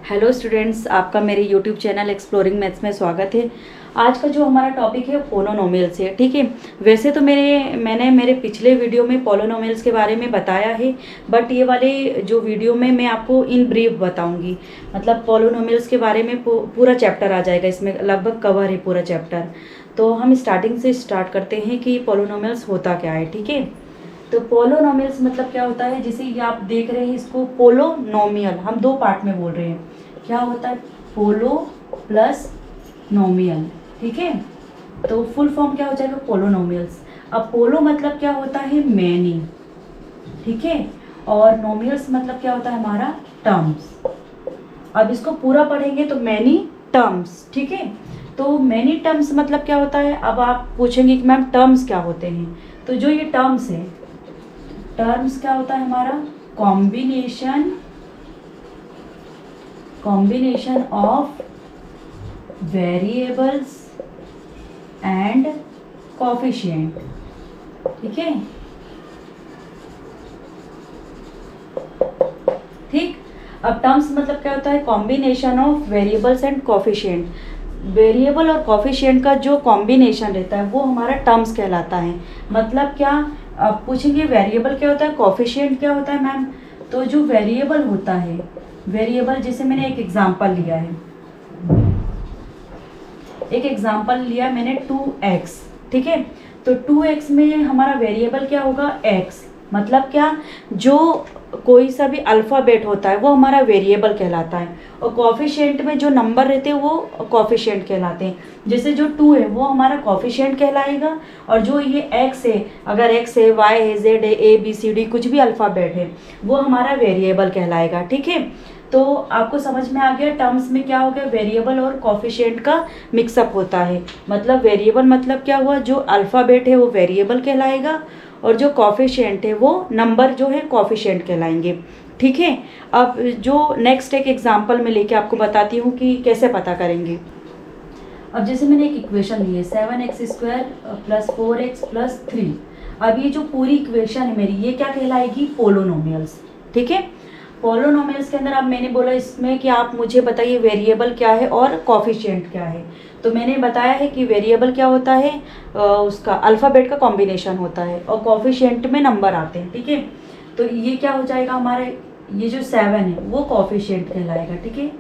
Hello students, आपका मेरे YouTube channel exploring maths में स्वागत है। आज का जो हमारा टॉपिक है पोलोनोमियल्स है। ठीक है, वैसे तो मैंने मेरे पिछले वीडियो में पोलोनोमियल्स के बारे में बताया है, बट ये वाले जो वीडियो में मैं आपको इन ब्रीफ बताऊंगी। मतलब पोलोनोमियल्स के बारे में पूरा चैप्टर आ जाएगा, इसमें लगभग कवर है पूरा चैप्टर। तो हम स्टार्टिंग से स्टार्ट करते हैं कि पोलोनोमियल्स होता क्या है। ठीक है, तो पोलोनोमियल्स मतलब क्या होता है, जैसे ये आप देख रहे हैं इसको पोलोनोमियल, हम दो पार्ट में बोल रहे हैं। क्या होता है? पोलो प्लस नोमियल। ठीक है, तो फुल फॉर्म क्या हो जाएगा? पोलोनोमियल्स। अब पोलो मतलब क्या होता है? मैनी। ठीक है, और नोमियल्स मतलब क्या होता है? हमारा टर्म्स। अब इसको पूरा पढ़ेंगे तो मैनी टर्म्स। ठीक है, तो मैनी टर्म्स मतलब क्या होता है? अब आप पूछेंगे कि मैम टर्म्स क्या होते हैं, तो जो ये टर्म्स है, टर्म्स क्या होता है हमारा? Combination of variables and coefficient. ठीक है, ठीक। अब टर्म्स मतलब क्या होता है? Combination of variables and coefficient. Variable और कोफिशिएंट का जो कॉम्बिनेशन रहता है वो हमारा टर्म्स कहलाता है। मतलब क्या? आप पूछेंगे वेरिएबल क्या होता है, कोफिशिएंट क्या होता है मैम? तो जो वेरिएबल होता है, वेरिएबल जैसे मैंने एक एग्जांपल लिया है, एक एग्जांपल लिया मैंने 2x। ठीक है, तो 2x में हमारा वेरिएबल क्या होगा? x। मतलब क्या? जो कोई सा भी अल्फ़ाबेट होता है वो हमारा वेरिएबल कहलाता है, और कोफिशिएंट में जो नंबर रहते हैं वो कोफिशिएंट कहलाते हैं। जैसे जो 2 है वो हमारा कोफिशिएंट कहलाएगा, और जो ये x है, अगर x है, y है, z है, a b c d कुछ भी अल्फ़ाबेट है, वो हमारा वेरिएबल कहलाएगा। ठीक है, तो आपको समझ में आ गया टर्म्स में क्या हो गया? वेरिएबल और कोफिशिएंट का मिक्सअप होता है। मतलब वेरिएबल मतलब क्या हुआ? जो अल्फ़ाबेट है वो वेरिएबल कहलाएगा, और जो कोफिशिएंट है वो नंबर जो है कोफिशिएंट कहलाएंगे। ठीक है, अब जो नेक्स्ट एक एग्जांपल में लेके आपको बताती हूँ कि कैसे पता करेंगे। अब जैसे मैंने एक इक्वेशन ली है 7x² + 4x + 3। अब ये जो पूरी इक्वेशन है मेरी, ये क्या कहलाएगी? पोलोनोमियल्स। ठीक है, पोलोनोमियल्स के अंदर अब मैंने बोला इसमें कि आप मुझे बताइए वेरिएबल क्या है और कोफिशिएंट क्या है। तो मैंने बताया है कि वेरिएबल क्या होता है, उसका अल्फ़ाबेट का कॉम्बिनेशन होता है, और कोफिशिएंट में नंबर आते हैं। ठीक है, तो ये क्या हो जाएगा हमारे, ये जो 7 है वो कोफिशिएंट कहलाएगा। ठीक है,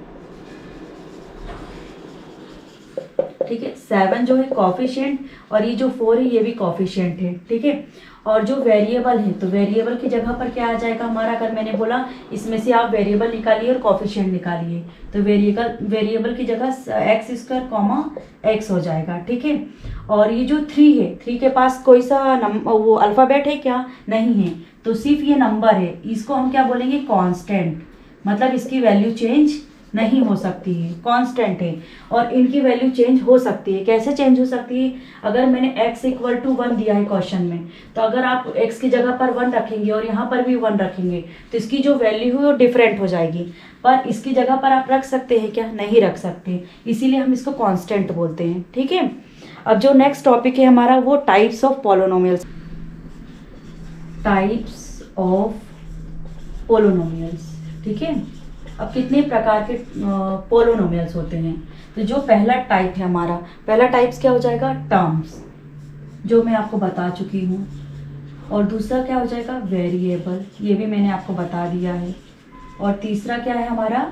ठीक है, 7 जो है कोफिशिएंट, और ये जो 4 है ये भी कोफिशिएंट है। ठीक है, और जो वेरिएबल है, तो वेरिएबल की जगह पर क्या आ जाएगा हमारा? अगर मैंने बोला इसमें से आप वेरिएबल निकालिए और कोफिशिएंट निकालिए, तो वेरिएबल की जगह x² x हो जाएगा। ठीक है, और ये जो 3 है, 3 के पास कोई सा वो अल्फ़ाबेट है क्या? नहीं है, तो सिर्फ ये नंबर है। इसको हम क्या बोलेंगे? कांस्टेंट। मतलब इसकी वैल्यू चेंज नहीं हो सकती है, कांस्टेंट है। और इनकी वैल्यू चेंज हो सकती है। कैसे चेंज हो सकती है? अगर मैंने x = 1 दिया है क्वेश्चन में, तो अगर आप x की जगह पर 1 रखेंगे और यहाँ पर भी 1 रखेंगे, तो इसकी जो वैल्यू है वो डिफरेंट हो जाएगी। पर इसकी जगह पर आप रख सकते हैं क्या? नहीं रख सकते, इसीलिए हम इसको कांस्टेंट बोलते हैं। ठीक है, अब जो नेक्स्ट टॉपिक है हमारा वो types of polynomials. Types of polynomials. ठीक है, अब कितने प्रकार के पोलोनोमियल्स होते हैं? तो जो पहला टाइप है हमारा, पहला टाइप्स क्या हो जाएगा? टर्म्स, जो मैं आपको बता चुकी हूँ। और दूसरा क्या हो जाएगा? वेरिएबल, ये भी मैंने आपको बता दिया है। और तीसरा क्या है हमारा?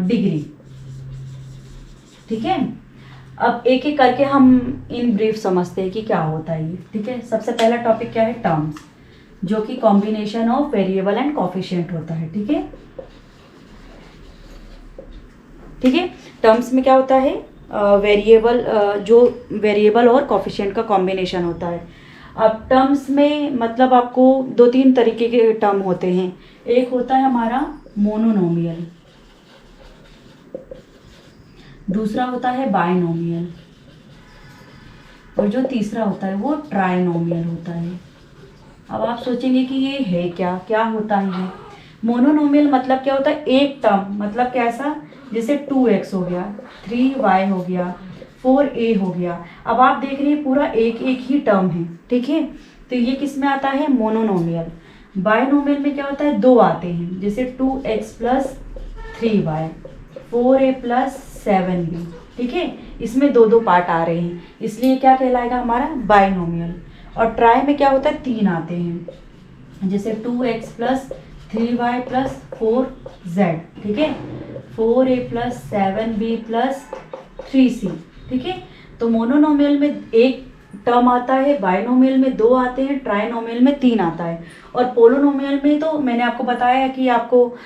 डिग्री। ठीक है, अब एक एक करके हम इन ब्रीफ समझते हैं कि क्या होता है ये। ठीक है, सबसे पहला टॉपिक क्या है? टर्म्स, जो कि combination of variable and coefficient होता है। ठीक है, ठीक है, टर्म्स में क्या होता है? वेरिएबल, जो वेरिएबल और कोफिशिएंट का कॉम्बिनेशन होता है। अब टर्म्स में मतलब आपको 2-3 तरीके के टर्म होते हैं। एक होता है हमारा मोनोनोमियल, दूसरा होता है बाइनोमियल, और जो तीसरा होता है वो ट्राइनोमियल होता है। अब आप सोचेंगे कि ये है क्या, क्या होता है? मोनोनोमियल मतलब क्या होता है? एक टर्म, मतलब कैसा? जैसे 2x हो गया, 3y हो गया, 4a हो गया। अब आप देख रहे हैं पूरा एक एक ही टर्म है। ठीक है, तो ये किस में आता है? मोनोनोमियल। बाइनोमियल में क्या होता है? 2 आते हैं, जैसे 2x + 3y, 4a plus 7b, ठीक है। इसमें दो दो पार्ट आ रहे हैं, इसलिए क्या कहलाएगा हमारा बाइनोमियल। और ट्राई में क्या होता है, 3 आते हैं, जैसे 2x plus 3y plus 4z, ठीक है, 4a plus 7b plus 3c, ठीक है। तो मोनोनोमियल में एक टर्म आता है, बाइनोमियल में 2 आते हैं, ट्राइनोमियल में 3 आता है, और पोलोनोमियल में तो मैंने आपको बताया है कि आपको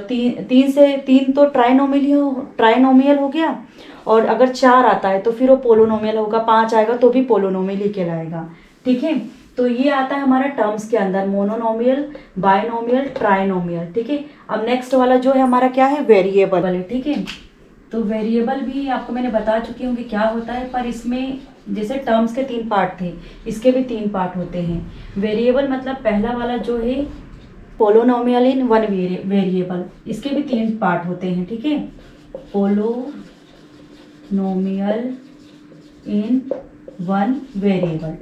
3 तो ट्राइनोमियल हो गया, और अगर 4 आता है तो फिर वो पोलोनोमियल होगा, 5 आएगा तो भी पोलोनोमियल ही कहलाएगा, ठीक है। तो ये आता है हमारा टर्म्स के अंदर, मोनोनोमियल, बाइनोमियल, ट्राइनोमियल, ठीक है। अब नेक्स्ट वाला जो है हमारा क्या है, वेरिएबल है, ठीक है। तो वेरिएबल भी आपको मैंने बता चुकी हूँ कि क्या होता है, पर इसमें जैसे टर्म्स के 3 पार्ट थे, इसके भी 3 पार्ट होते हैं। वेरिएबल मतलब पहला वाला जो है पोलोनोमियल इन वन वेरिएबल, इसके भी 3 पार्ट होते हैं, ठीक है। Polynomial in one variable.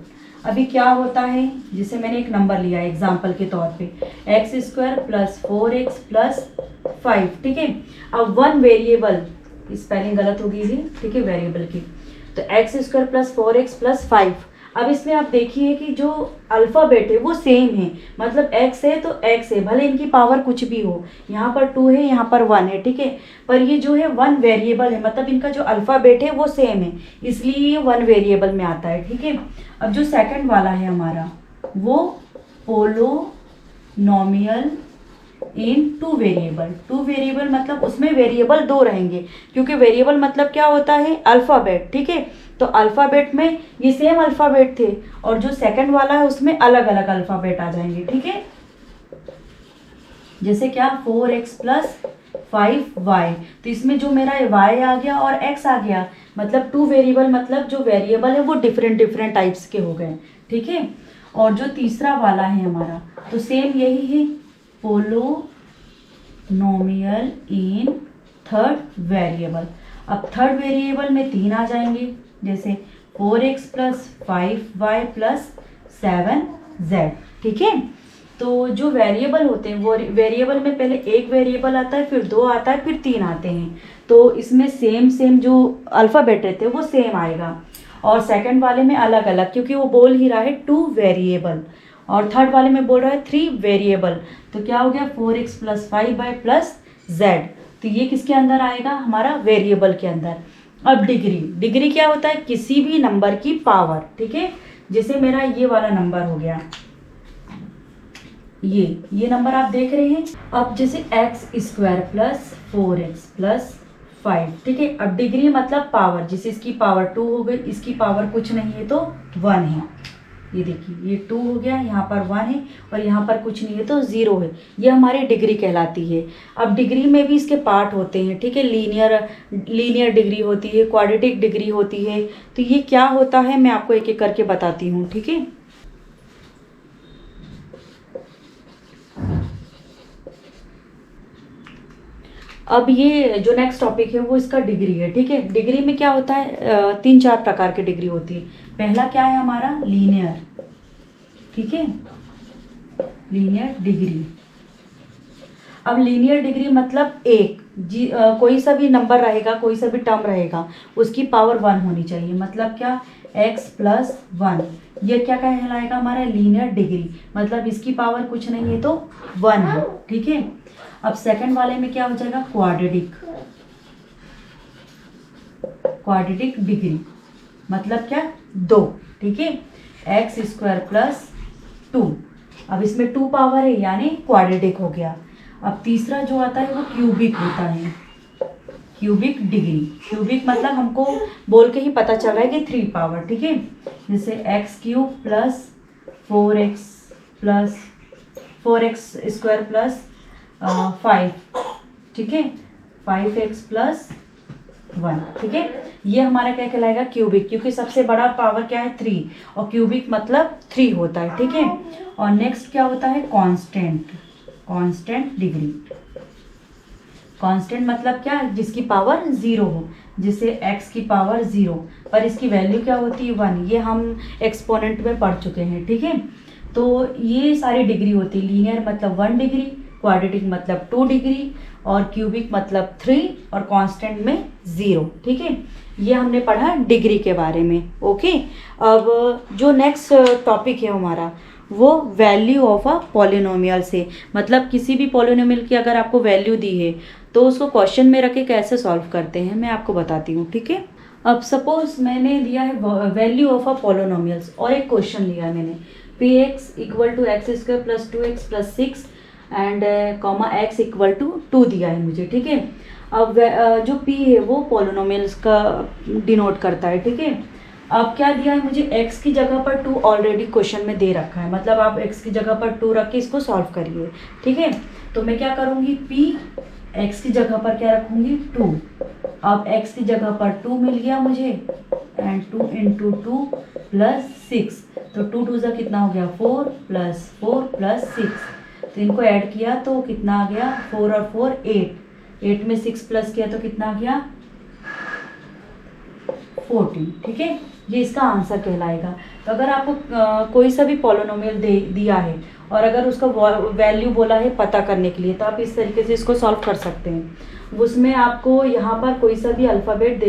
अभी क्या होता है, जिसे मैंने एक नंबर लिया है एग्जाम्पल के तौर पे, x² प्लस 4x प्लस 5, ठीक है। अब वन वेरिएबल, स्पेलिंग गलत हो गई है, ठीक है, वेरिएबल की, तो x² प्लस 4x प्लस 5। अब इसमें आप देखिए कि जो अल्फ़ाबेट है वो सेम है, मतलब x है तो x है, भले इनकी पावर कुछ भी हो, यहाँ पर 2 है, यहाँ पर 1 है, ठीक है, पर ये जो है वन वेरिएबल है, मतलब इनका जो अल्फ़ाबेट है वो सेम है, इसलिए ये वन वेरिएबल में आता है, ठीक है। अब जो सेकंड वाला है हमारा, वो पोलोनोमियल इन 2 वेरिएबल। 2 वेरिएबल मतलब उसमें वेरिएबल 2 रहेंगे, क्योंकि वेरिएबल मतलब क्या होता है, अल्फ़ाबेट, ठीक है। तो अल्फ़ाबेट में ये सेम अल्फ़ाबेट थे, और जो सेकंड वाला है उसमें अलग अलग अल्फ़ाबेट आ जाएंगे, ठीक है। जैसे क्या, 4x प्लस 5y, तो इसमें जो मेरा y आ गया और x आ गया, मतलब 2 वेरिएबल, मतलब जो वेरिएबल है वो डिफरेंट डिफरेंट टाइप्स के हो गए, ठीक है। और जो तीसरा वाला है हमारा, तो सेम यही है, पोलोनोमियल इन थर्ड वेरिएबल। अब थर्ड वेरिएबल में 3 आ जाएंगे, जैसे 4x plus 5y plus 7z, ठीक है। तो जो वेरिएबल होते हैं वो वेरिएबल में पहले एक वेरिएबल आता है, फिर 2 आता है, फिर 3 आते हैं, तो इसमें सेम जो अल्फ़ाबेट रहते हैं वो सेम आएगा, और सेकंड वाले में अलग अलग, क्योंकि वो बोल ही रहा है 2 वेरिएबल, और थर्ड वाले में बोल रहा है 3 वेरिएबल। तो क्या हो गया, 4x plus 5y plus z, तो ये किसके अंदर आएगा, हमारा वेरिएबल के अंदर। अब डिग्री क्या होता है, किसी भी नंबर की पावर, ठीक है। जैसे मेरा ये वाला नंबर हो गया, ये नंबर आप देख रहे हैं। अब जैसे x² प्लस 4x प्लस 5, ठीक है। अब डिग्री मतलब पावर, जैसे इसकी पावर 2 हो गई, इसकी पावर कुछ नहीं है तो 1 है, ये देखिए, ये 2 हो गया, यहाँ पर 1 है, और यहाँ पर कुछ नहीं है तो 0 है, ये हमारी डिग्री कहलाती है। अब डिग्री में भी इसके पार्ट होते हैं, ठीक है, लीनियर डिग्री होती है, क्वाड्रेटिक डिग्री होती है। तो ये क्या होता है मैं आपको एक एक करके बताती हूँ, ठीक है। अब ये जो नेक्स्ट टॉपिक है वो इसका डिग्री है, ठीक है। डिग्री में क्या होता है, 3-4 प्रकार की डिग्री होती है। पहला क्या है हमारा, लीनियर, ठीक है, लीनियर डिग्री। अब लीनियर डिग्री मतलब कोई सा भी नंबर रहेगा, कोई सा भी टर्म रहेगा, उसकी पावर 1 होनी चाहिए, मतलब क्या, x प्लस 1, ये क्या कहलाएगा हमारा, लीनियर डिग्री, मतलब इसकी पावर कुछ नहीं है तो 1 है, ठीक है। अब सेकंड वाले में क्या हो जाएगा, क्वाड्रेटिक डिग्री, मतलब क्या, 2, ठीक है, x² प्लस 2। अब इसमें 2 पावर है, यानी क्वाड्रेटिक हो गया। अब तीसरा जो आता है वो क्यूबिक होता है, क्यूबिक डिग्री। क्यूबिक मतलब हमको बोल के ही पता चल रहा है कि 3 पावर, ठीक है। जैसे x³ प्लस 4x² प्लस 5, ठीक है, 5x प्लस 1, ठीक है। ये हमारा क्या कहलाएगा, क्यूबिक, क्योंकि सबसे बड़ा पावर क्या है, 3, और क्यूबिक मतलब 3 होता है, ठीक है। और नेक्स्ट क्या होता है, कांस्टेंट डिग्री। कांस्टेंट मतलब क्या, जिसकी पावर 0 हो, जैसे x की पावर 0 पर इसकी वैल्यू क्या होती है, 1, ये हम एक्सपोनेंट में पढ़ चुके हैं, ठीक है। तो ये सारी डिग्री होती है, लीनियर मतलब 1 डिग्री, क्वाड्रेटिक मतलब 2 डिग्री, और क्यूबिक मतलब 3 और कांस्टेंट में 0। ठीक है, ये हमने पढ़ा डिग्री के बारे में। ओके, अब जो नेक्स्ट टॉपिक है हमारा वो वैल्यू ऑफ अ पॉलिनोमियल से, मतलब किसी भी पॉलिनोमियल की अगर आपको वैल्यू दी है तो उसको क्वेश्चन में रख के कैसे सॉल्व करते हैं मैं आपको बताती हूँ। ठीक है, अब सपोज मैंने दिया है वैल्यू ऑफ अ पॉलिनोमियल्स और एक क्वेश्चन लिया है मैंने px equal to x square plus 2x plus 6 and comma x equal to 2 दिया है मुझे। ठीक है, अब जो p है वो पॉलिनोमियल्स का डिनोट करता है। ठीक है, अब क्या दिया है मुझे, x की जगह पर 2 ऑलरेडी क्वेश्चन में दे रखा है, मतलब आप x की जगह पर 2 रख के इसको सॉल्व करिए। ठीक है, तो मैं क्या करूँगी, p x की जगह पर क्या रखूँगी 2। अब x की जगह पर 2 मिल गया मुझे एंड 2 इंटू 2 प्लस 6, तो 2 2 जा कितना हो गया 4 प्लस 4 प्लस 6, तो इनको ऐड किया तो कितना आ गया 4 और 4 8, 8 में 6 प्लस किया तो कितना आ गया 14। ठीक है, ये इसका आंसर कहलाएगा। तो अगर आपको कोई सा भी पॉलिनोमियल दिया है और अगर उसका वैल्यू बोला है पता करने के लिए तो आप इस तरीके से इसको सॉल्व कर सकते हैं। उसमें आपको यहाँ पर कोई सा भी अल्फ़ाबेट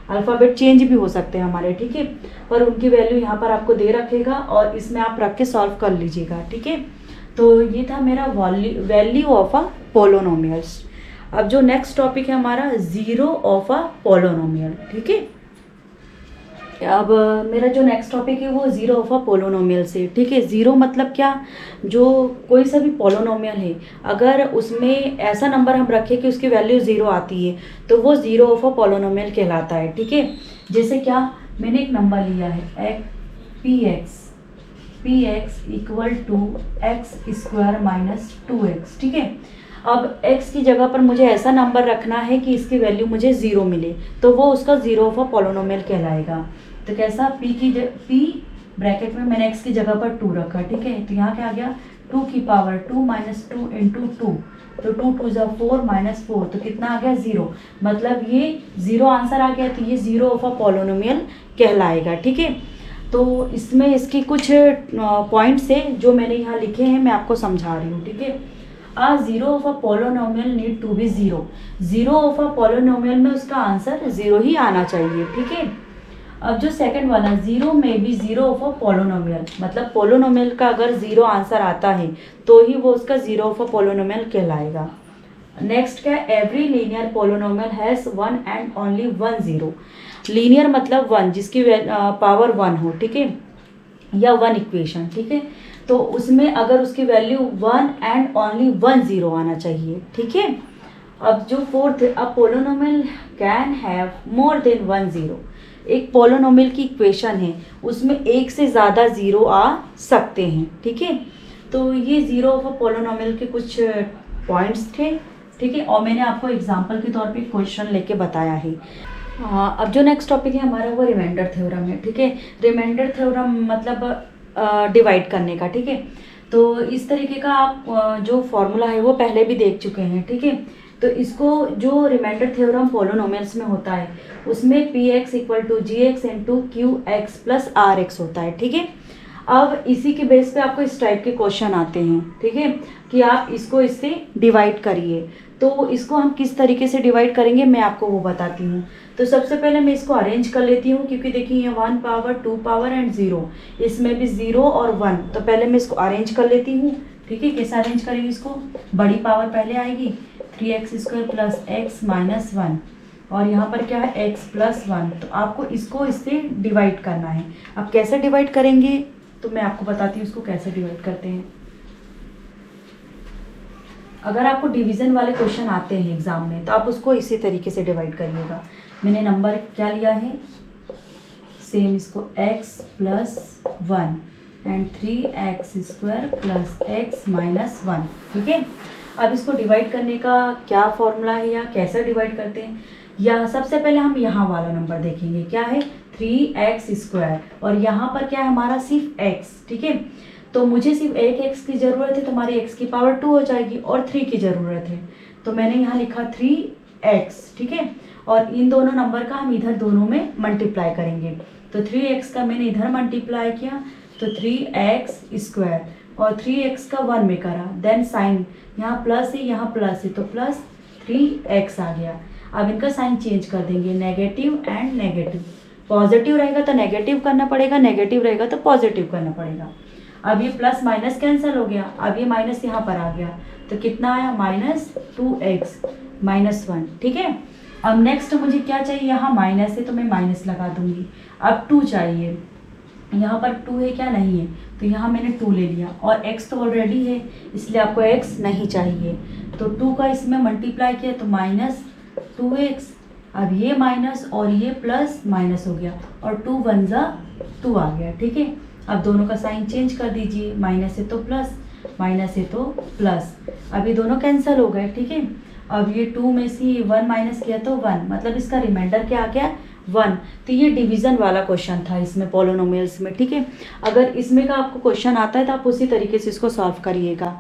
अल्फ़ाबेट चेंज भी हो सकते हैं हमारे। ठीक है, पर उनकी वैल्यू यहाँ पर आपको दे रखेगा और इसमें आप रख के सॉल्व कर लीजिएगा। ठीक है, तो ये था मेरा वैल्यू ऑफ अ पॉलिनोमियल्स। अब जो नेक्स्ट टॉपिक है हमारा ज़ीरो ऑफ अ पॉलिनोमियल। ठीक है, अब मेरा जो नेक्स्ट टॉपिक है वो ज़ीरो ऑफ अ पॉलिनोमियल से। ठीक है, ज़ीरो मतलब क्या, जो कोई सा भी पॉलिनोमियल है अगर उसमें ऐसा नंबर हम रखें कि उसकी वैल्यू 0 आती है तो वो ज़ीरो ऑफ अ पॉलिनोमियल कहलाता है। ठीक है, जैसे क्या, मैंने एक नंबर लिया है P x equal to x square minus 2x। ठीक है, अब x की जगह पर मुझे ऐसा नंबर रखना है कि इसकी वैल्यू मुझे 0 मिले तो वो उसका ज़ीरो ऑफ अ पॉलिनोमियल कहलाएगा। तो कैसा, p ब्रैकेट में मैंने x की जगह पर 2 रखा। ठीक है, तो यहाँ क्या आ गया 2 की पावर 2 माइनस 2 इंटू 2, तो 2 2 जा 4 माइनस 4, तो कितना आ गया 0, मतलब ये 0 आंसर आ गया, तो ये ज़ीरो ऑफ अ पॉलिनोमियल कहलाएगा। ठीक है, तो इसमें इसकी कुछ पॉइंट्स है जो मैंने यहाँ लिखे हैं, मैं आपको समझा रही हूँ। ठीक है, a zero of a polynomial need to be zero। Zero of a polynomial में उसका आंसर 0 ही आना चाहिए। ठीक है, अब जो सेकंड वाला जीरो में भी जीरो ऑफ अ पॉलिनोमियल, मतलब पॉलिनोमियल का अगर 0 आंसर आता है तो ही वो उसका जीरो ऑफ अ पॉलिनोमियल कहलाएगा। नेक्स्ट क्या, every linear polynomial has 1 and only 1 0। Linear मतलब 1 जिसकी पावर 1 हो। ठीक है, या 1 इक्वेशन। ठीक है, तो उसमें अगर उसकी वैल्यू 1 एंड ओनली 1 0 आना चाहिए। ठीक है, अब जो fourth, a polynomial can have more than 1 0। एक पॉलिनोमियल की इक्वेशन है उसमें एक से ज़्यादा 0 आ सकते हैं। ठीक है, तो ये ज़ीरो ऑफ अ पॉलिनोमियल के कुछ पॉइंट्स थे। ठीक है, और मैंने आपको एग्जाम्पल के तौर पे क्वेश्चन लेके बताया है। अब जो नेक्स्ट टॉपिक है हमारा वो रिमाइंडर थ्योरम है। ठीक है, रिमाइंडर थ्योरम मतलब डिवाइड करने का। ठीक है, तो इस तरीके का आप जो फॉर्मूला है वो पहले भी देख चुके हैं। ठीक है, तो इसको जो रिमाइंडर थ्योरम पॉलिनोमियल्स में होता है उसमें P x equal to G x into Q x plus R x होता है। ठीक है, अब इसी के बेस पे आपको इस टाइप के क्वेश्चन आते हैं। ठीक है, कि आप इसको इससे डिवाइड करिए, तो इसको हम किस तरीके से डिवाइड करेंगे मैं आपको वो बताती हूँ। तो सबसे पहले मैं इसको अरेंज कर लेती हूँ, क्योंकि देखिए ये 1 पावर 2 पावर एंड 0, इसमें भी 0 और 1, तो पहले मैं इसको अरेंज कर लेती हूँ। ठीक है, कैसे अरेंज करेंगे इसको, बड़ी पावर पहले आएगी 3x square plus x minus 1, और यहाँ पर क्या है x प्लस 1, तो आपको इसको इससे डिवाइड करना है। अब कैसे डिवाइड करेंगे तो मैं आपको बताती हूँ इसको कैसे डिवाइड करते हैं। अगर आपको डिवीज़न वाले क्वेश्चन आते हैं एग्जाम में तो आप उसको इसी तरीके से डिवाइड करिएगा। मैंने नंबर क्या लिया है, सेम इसको x plus 1 and 3x square plus x minus 1। ठीक है, अब इसको डिवाइड करने का क्या फॉर्मूला है या कैसे डिवाइड करते हैं, या सबसे पहले हम यहाँ वाला नंबर देखेंगे, क्या है 3x स्क्वायर, और यहाँ पर क्या है हमारा सिर्फ x। ठीक है, तो मुझे सिर्फ एक x की ज़रूरत है, तो हमारी x की पावर 2 हो जाएगी, और 3 की ज़रूरत है, तो मैंने यहाँ लिखा 3x। ठीक है, और इन दोनों नंबर का हम इधर दोनों में मल्टीप्लाई करेंगे, तो 3x का मैंने इधर मल्टीप्लाई किया तो 3x स्क्वायर, और 3x का 1 में करा, देन साइन यहाँ प्लस है यहाँ प्लस है तो प्लस 3x आ गया। अब इनका साइन चेंज कर देंगे, नेगेटिव एंड नेगेटिव। पॉजिटिव रहेगा तो नेगेटिव करना पड़ेगा, नेगेटिव रहेगा तो पॉजिटिव करना पड़ेगा। अब ये प्लस माइनस कैंसिल हो गया, अब ये माइनस यहाँ पर आ गया, तो कितना आया -2x -1। ठीक है, अब नेक्स्ट मुझे क्या चाहिए, यहाँ माइनस है तो मैं माइनस लगा दूंगी। अब 2 चाहिए, यहाँ पर 2 है क्या, नहीं है, तो यहाँ मैंने 2 ले लिया, और x तो ऑलरेडी है इसलिए आपको x नहीं चाहिए, तो 2 का इसमें मल्टीप्लाई किया तो -2x। अब ये माइनस और ये प्लस माइनस हो गया, और 2 1 जा 2 आ गया। ठीक है, अब दोनों का साइन चेंज कर दीजिए, माइनस है तो प्लस, माइनस है तो प्लस। अब ये दोनों कैंसिल हो गए। ठीक है, अब ये 2 में से 1 माइनस किया तो 1, मतलब इसका रिमाइंडर क्या आ गया 1। तो ये डिवीज़न वाला क्वेश्चन था इसमें पॉलिनोमियल्स में। ठीक है, अगर इसमें का आपको क्वेश्चन आता है तो आप उसी तरीके से इसको सॉल्व करिएगा।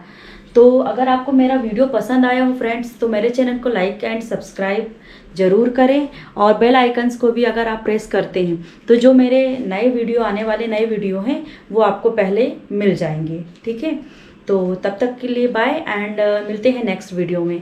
तो अगर आपको मेरा वीडियो पसंद आया हो फ्रेंड्स, तो मेरे चैनल को लाइक एंड सब्सक्राइब ज़रूर करें, और बेल आइकन्स को भी अगर आप प्रेस करते हैं तो जो मेरे नए वीडियो आने वाले नए वीडियो हैं वो आपको पहले मिल जाएंगे। ठीक है, तो तब तक के लिए बाय एंड मिलते हैं नेक्स्ट वीडियो में।